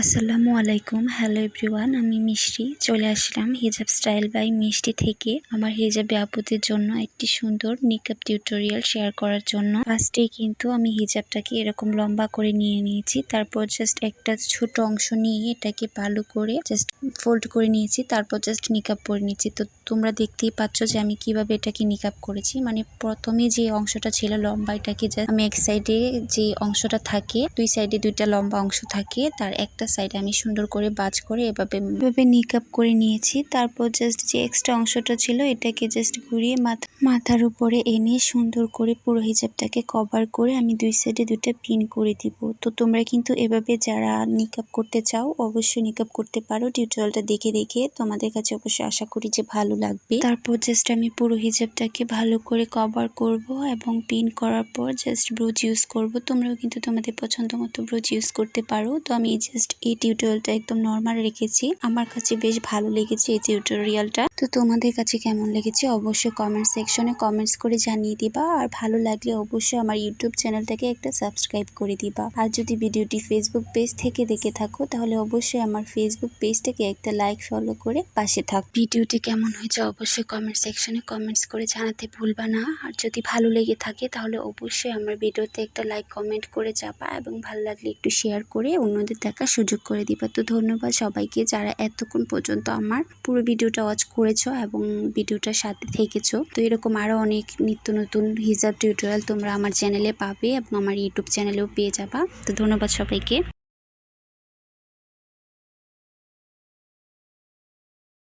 আসসালামু আলাইকুম। Hello everyone, আমি মিষ্টি চলে আসলাম হিজাব স্টাইল বাই মিষ্টি থেকে আমার হিজাবি আপুদের জন্য একটি সুন্দর নিকাব টিউটোরিয়াল শেয়ার করার জন্য। ফার্স্টেই কিন্তু আমি হিজাবটাকে এরকম লম্বা করে নিয়ে নিয়েছি, তারপর জাস্ট একটা ছোট অংশ নিয়ে এটাকে ভালো করে জাস্ট ফোল্ড করে নিয়েছি, তারপর জাস্ট নিকাব করে নিয়েছি। তো তোমরা দেখতেই পাচ্ছ যে আমি কিভাবে এটাকে নিকাব করেছি। মানে প্রথমে যে অংশটা ছিল লম্বা, এটাকে আমি এক সাইডে যে অংশটা থাকে, দুই সাইডে দুইটা লম্বা অংশ থাকে, তার একটা সাইডে আমি সুন্দর করে বাজ করে এভাবে নিকাব করে নিয়েছি। তারপর জাস্ট যে এক্সট্রা অংশটা ছিল এটাকে জাস্ট ঘুরিয়ে মাথার উপরে এনে সুন্দর করে পুরো হিজাবটাকে কভার করে আমি দুই সাইডে দুইটা পিন করে দিব। তো তোমরা কিন্তু এভাবে যারা নিকাব করতে চাও অবশ্যই নিকাব করতে পারো। টিউটোরিয়ালটা দেখে দেখে তোমাদের কাছে অবশ্যই আশা করি যে ভালো লাগবে। তারপর জাস্ট আমি পুরো হিজাবটাকে ভালো করে কভার করব এবং পিন করার পর জাস্ট ব্রুজ ইউজ করব। তোমরাও কিন্তু তোমাদের পছন্দ মতো ব্রুজ ইউজ করতে পারো। তো আমি জাস্ট এই টিউটোরিয়ালটা একদম নর্মাল রেখেছি, আমার কাছে বেশ ভালো লেগেছে এই টিউটোরিয়ালটা। তো তোমাদের কাছে কেমন লেগেছে অবশ্যই কমেন্ট সেকশনে কমেন্টস করে জানিয়ে দিবা। আর ভালো লাগলে অবশ্যই আমার ইউটিউব চ্যানেলটাকে একটা সাবস্ক্রাইব করে দিবা। আর যদি ভিডিওটি ফেসবুক পেজ থেকে দেখে থাকো তাহলে অবশ্যই আমার ফেসবুক পেজটাকে একটা লাইক ফলো করে পাশে থাক। ভিডিওটি কেমন হয়েছে অবশ্যই কমেন্ট সেকশনে কমেন্টস করে জানাতে ভুলবা না। আর যদি ভালো লেগে থাকে তাহলে অবশ্যই আমার ভিডিওতে একটা লাইক কমেন্ট করে যাবা এবং ভালো লাগলে একটু শেয়ার করে অন্যদের দেখার সুযোগ করে দিবা। তো ধন্যবাদ সবাইকে যারা এতক্ষণ পর্যন্ত আমার পুরো ভিডিওটা ওয়াচ করেছো এবং ভিডিওটার সাথে থেকেছো। তো এরকম আরো অনেক নিত্য নতুন হিজাব টিউটোরিয়াল তোমরা আমার চ্যানেলে পাবে এবং আমার ইউটিউব চ্যানেলেও পেয়ে যাবা। তো ধন্যবাদ সবাইকে।